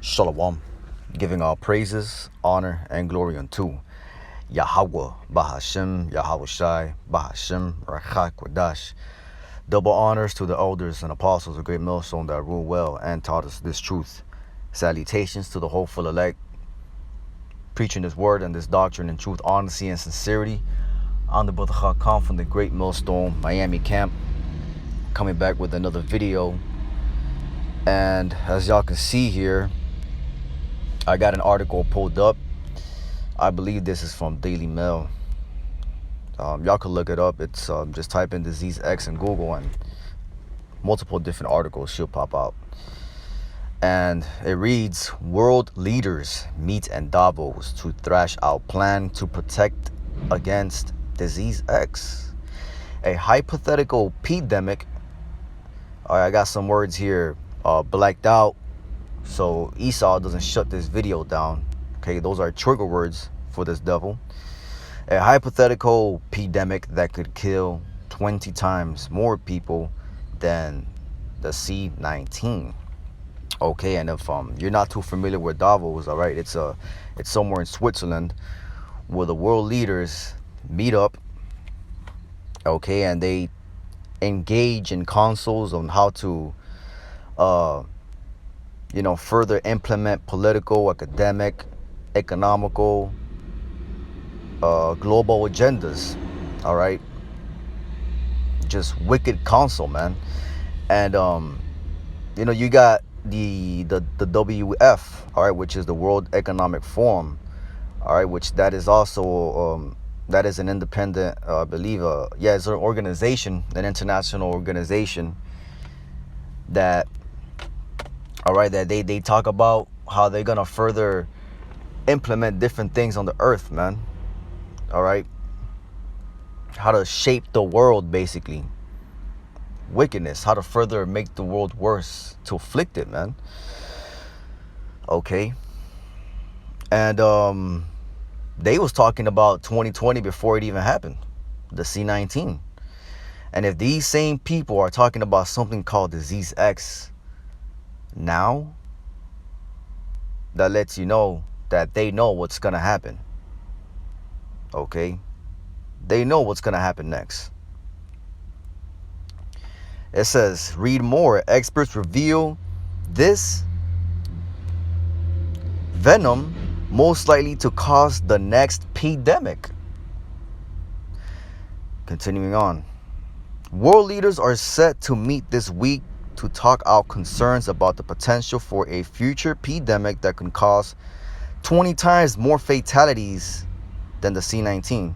Shalom, giving all praises, honor, and glory unto Yahweh, Bahashem, Yahweh Shai, Bahashem, Rachak Wadash. Double honors to the elders and apostles of great millstone that rule well and taught us this truth. Salutations to the hopeful elect, preaching this word and this doctrine in truth, honesty, and sincerity. I'm the brother Chakam from the great millstone Miami camp, coming back with another video. And as y'all can see here, I got an article pulled up. I believe this is from Daily Mail. Y'all can look it up. It's just type in disease X in Google and multiple different articles should pop out. And it reads, world leaders meet in Davos to thrash out plan to protect against disease X. A hypothetical pandemic. All right, I got some words here blacked out so Esau doesn't shut this video down. Okay, those are trigger words for this devil. A hypothetical pandemic that could kill 20 times more people than the C-19. Okay, and if you're not too familiar with Davos, all right, it's somewhere in Switzerland where the world leaders meet up. Okay, and they engage in councils on how to further implement political, academic, economical, global agendas. All right, just wicked counsel, man. And you got the WF, all right, which is the World Economic Forum, all right, which that is also that is an independent, I believe, it's an organization, an international organization that, all right, that they talk about how they're gonna further implement different things on the earth, man. All right, how to shape the world, basically. Wickedness, how to further make the world worse, to afflict it, man. Okay, and they was talking about 2020 before it even happened, the C-19. And if these same people are talking about something called disease X now, that lets you know that they know what's gonna happen. Okay, they know what's gonna happen next. It says, read more. Experts reveal this venom most likely to cause the next pandemic. Continuing on. World leaders are set to meet this week to talk out concerns about the potential for a future pandemic that can cause 20 times more fatalities than the C-19.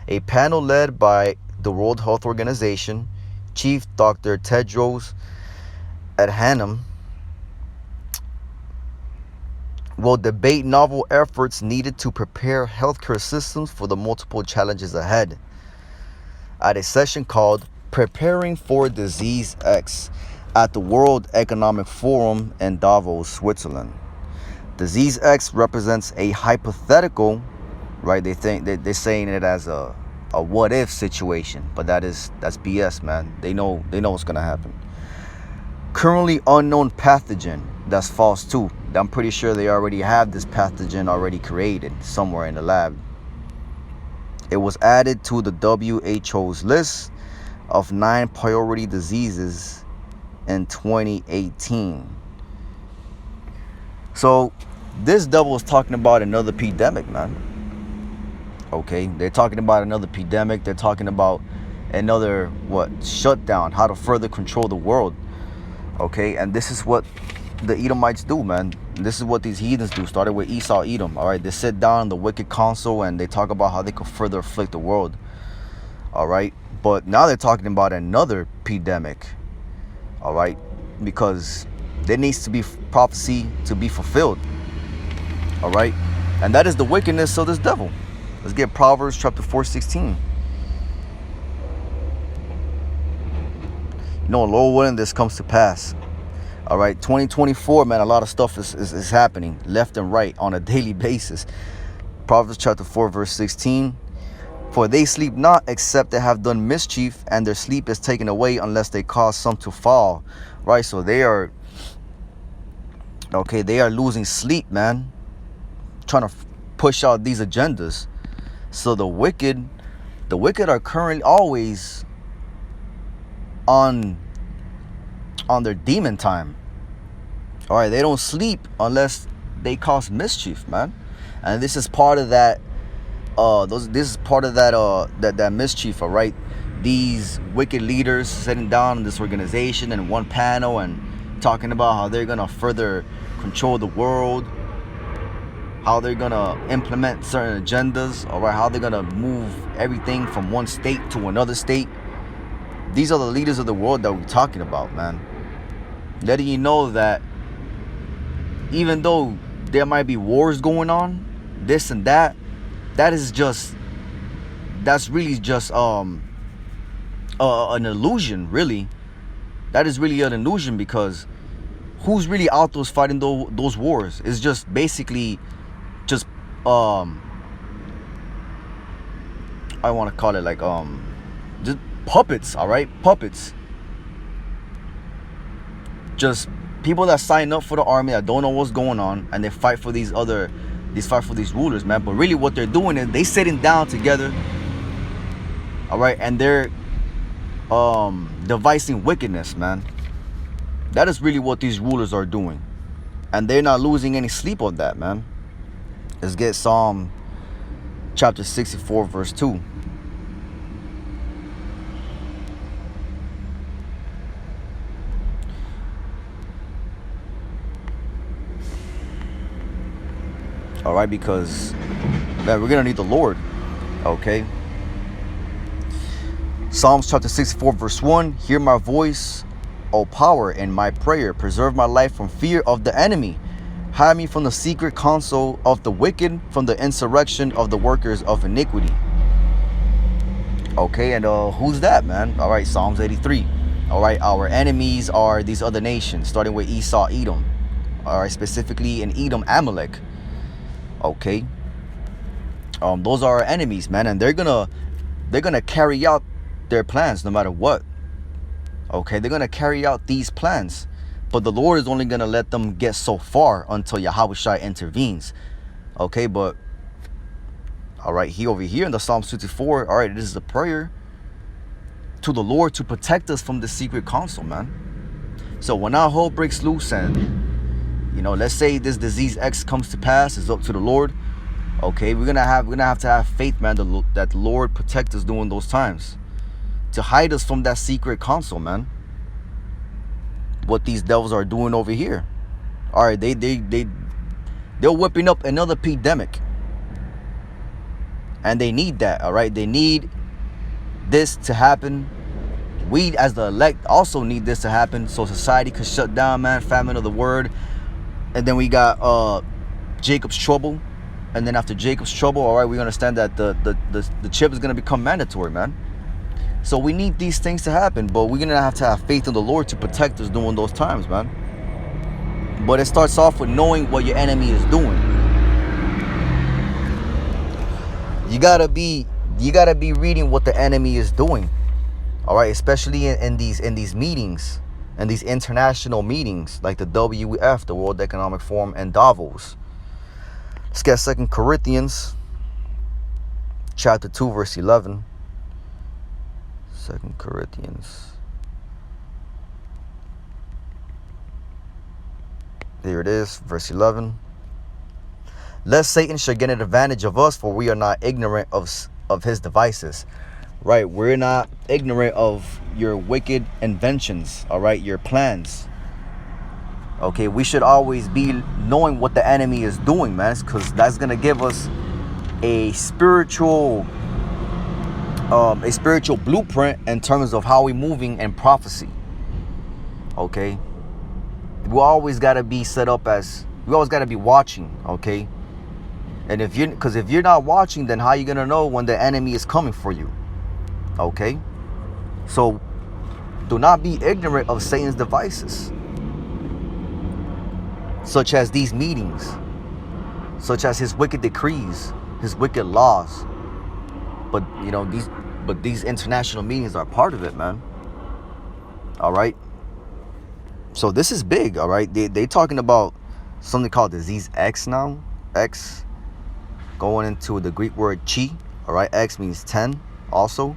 A panel led by the World Health Organization Chief Dr. Tedros Adhanom will debate novel efforts needed to prepare healthcare systems for the multiple challenges ahead at a session called Preparing for Disease X at the World Economic Forum in Davos, Switzerland. Disease X represents a hypothetical, right? They're saying it as a what if situation, but that's BS, man. They know what's gonna happen. Currently unknown pathogen. That's false too. I'm pretty sure they already have this pathogen already created somewhere in the lab. It was added to the WHO's list of 9 priority diseases in 2018. So this devil is talking about another pandemic, man. Okay, they're talking about another pandemic. They're talking about another shutdown, how to further control the world. Okay, and this is what the Edomites do, man. This is what these heathens do. Started with Esau, Edom. All right, they sit down in the wicked council and they talk about how they could further afflict the world. All right, but now they're talking about another pandemic. All right, because there needs to be prophecy to be fulfilled. All right, and that is the wickedness of this devil. Let's get Proverbs chapter 4:16. Lord willing, this comes to pass. All right, 2024, man, a lot of stuff is happening left and right on a daily basis. Proverbs chapter 4, verse 16. For they sleep not except they have done mischief, and their sleep is taken away unless they cause some to fall. Right, so they are Okay, they are losing sleep, man, trying to push out these agendas. So the wicked are currently always on their demon time. All right, they don't sleep unless they cause mischief, man. And this is part of that. This is part of that mischief. All right, these wicked leaders sitting down in this organization in one panel and talking about how they're gonna further control the world, how they're gonna implement certain agendas. All right, how they're gonna move everything from one state to another state. These are the leaders of the world that we're talking about, man. Letting you know that even though there might be wars going on, this and that, that's really just an illusion, really. That is really an illusion, because who's really out there fighting those wars? It's just basically just I want to call it like just puppets, all right? Puppets. Just people that sign up for the army that don't know what's going on, and they fight for these rulers, man. But really what they're doing is they sitting down together, all right, and they're devising wickedness, man. That is really what these rulers are doing, and they're not losing any sleep on that, man. Let's get Psalm chapter 64 verse 2. All right, because, man, we're going to need the Lord, okay? Psalms chapter 64, verse 1. Hear my voice, O power, and my prayer. Preserve my life from fear of the enemy. Hide me from the secret counsel of the wicked, from the insurrection of the workers of iniquity. Okay, and who's that, man? All right, Psalms 83. All right, our enemies are these other nations, starting with Esau, Edom. All right, specifically in Edom, Amalek. Okay, those are our enemies, man, and they're gonna carry out their plans no matter what. Okay, they're gonna carry out these plans, but the Lord is only gonna let them get so far until Yahushua intervenes. Okay, but all right, over here in the Psalm 54, all right, this is a prayer to the Lord to protect us from the secret counsel, man. So when our hope breaks loose, and let's say this disease X comes to pass, it's up to the Lord. Okay, we're gonna have to have faith, man, that the Lord protect us during those times, to hide us from that secret counsel, man. What these devils are doing over here. All right, they're whipping up another pandemic, and they need that. All right, they need this to happen. We as the elect also need this to happen, so society could shut down, man. Famine of the word. And then we got Jacob's trouble. And then after Jacob's trouble, all right, we understand that the chip is going to become mandatory, man. So we need these things to happen, but we're going to have faith in the Lord to protect us during those times, man. But it starts off with knowing what your enemy is doing. You gotta be reading what the enemy is doing. All right, especially in these meetings. And these international meetings like the WEF, the World Economic Forum, and Davos. Let's get 2 Corinthians chapter 2, verse 11. 2 Corinthians. There it is, verse 11. Lest Satan should get an advantage of us, for we are not ignorant of his devices. Right, we're not ignorant of your wicked inventions, all right, your plans. Okay, we should always be knowing what the enemy is doing, man, because that's going to give us a spiritual blueprint in terms of how we're moving in prophecy. Okay, we always got to be set up as, we always got to be watching, okay? And if you're not watching, then how are you going to know when the enemy is coming for you? Okay, so do not be ignorant of Satan's devices, such as these meetings, such as his wicked decrees, his wicked laws. But these international meetings are part of it, man. All right. So this is big. All right. They talking about something called disease X now. X, going into the Greek word chi. All right, X means 10 also.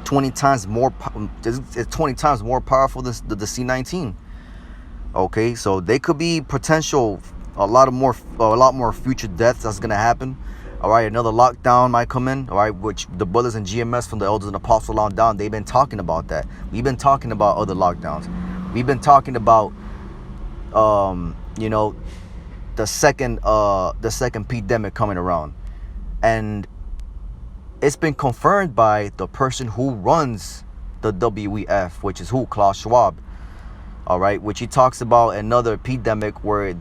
20 times more, it's 20 times more powerful than the C-19. Okay, so they could be potential, a lot more future deaths that's gonna happen. All right, another lockdown might come in. All right, which the brothers in GMS from the Elders and Apostles on down, they've been talking about that. We've been talking about other lockdowns. We've been talking about, you know, the second pandemic coming around, and it's been confirmed by the person who runs the WEF, which is who? Klaus Schwab. All right, which he talks about another pandemic where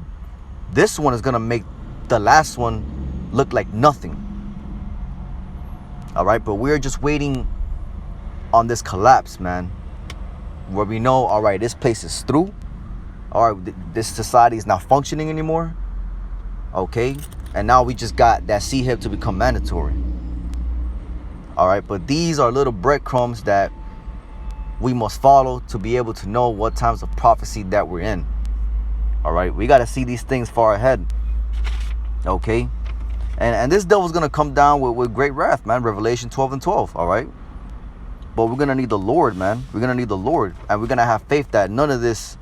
this one is gonna make the last one look like nothing. All right, but we're just waiting on this collapse, man, where we know, all right, this place is through. All right, this society is not functioning anymore. Okay, and now we just got that CHIP to become mandatory. All right, but these are little breadcrumbs that we must follow to be able to know what times of prophecy that we're in. All right, we got to see these things far ahead. Okay, and this devil's gonna come down with great wrath, man. Revelation 12:12. All right, but we're gonna need the Lord, man. We're gonna need the Lord, and we're gonna have faith that none of this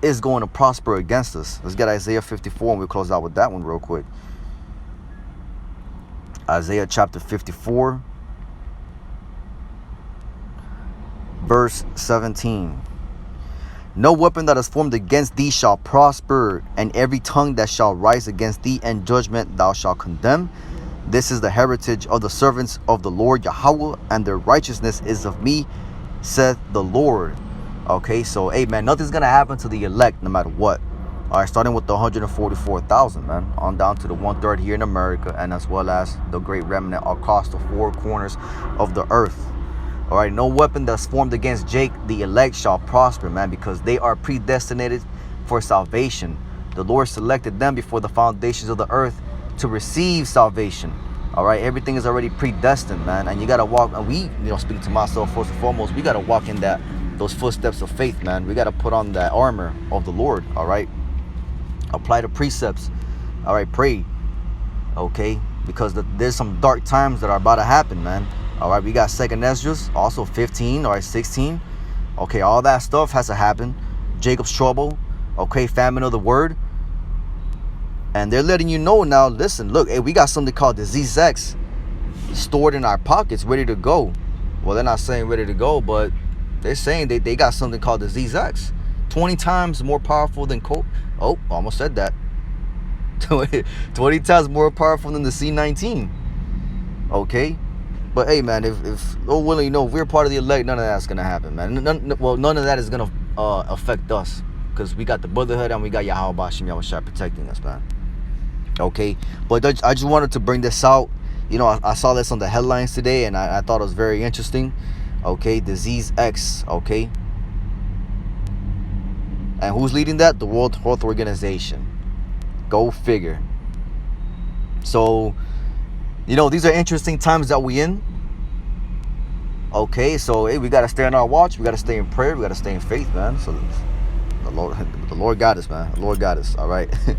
is going to prosper against us. Let's get Isaiah 54, and we'll close out with that one real quick. Isaiah chapter 54, verse 17. No weapon that is formed against thee shall prosper, and every tongue that shall rise against thee in judgment thou shalt condemn. This is the heritage of the servants of the Lord Yahweh, and their righteousness is of me, saith the Lord. Okay, so hey, man, nothing's gonna happen to the elect no matter what. All right, starting with the 144,000, man, on down to the 1/3 here in America, and as well as the great remnant across the four corners of the earth. All right, no weapon that's formed against Jake, the elect, shall prosper, man, because they are predestinated for salvation. The Lord selected them before the foundations of the earth to receive salvation. All right, everything is already predestined, man, and you gotta walk. And we, speaking to myself first and foremost, we gotta walk in those footsteps of faith, man. We gotta put on that armor of the Lord. All right, apply the precepts. All right, pray. Okay, because there's some dark times that are about to happen, man. All right, we got 2nd Esdras, also 15, all right, 16. Okay, all that stuff has to happen. Jacob's trouble, okay, famine of the word. And they're letting you know now, listen, look, hey, we got something called disease X stored in our pockets, ready to go. Well, they're not saying ready to go, but they're saying they got something called disease X. 20 times more powerful than almost said that. 20 times more powerful than the C-19. Okay? But hey, man, if oh willing, if we're part of the elect, none of that's gonna happen, man. None of that is gonna affect us, because we got the brotherhood and we got Yahweh Bashim Yahushua protecting us, man. Okay, but I just wanted to bring this out. I saw this on the headlines today, and I thought it was very interesting. Okay, disease X. Okay, and who's leading that? The World Health Organization. Go figure. So, these are interesting times that we in. Okay, so hey, we gotta stay on our watch. We gotta stay in prayer. We gotta stay in faith, man. So the Lord got us, man. The Lord got us. All right. All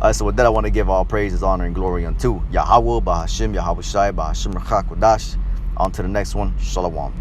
right. So with that, I want to give all praises, honor, and glory unto Yahweh, Bahashim, Yahweh Shai, Bahashim Rachak Wadash. On to the next one. Shalom.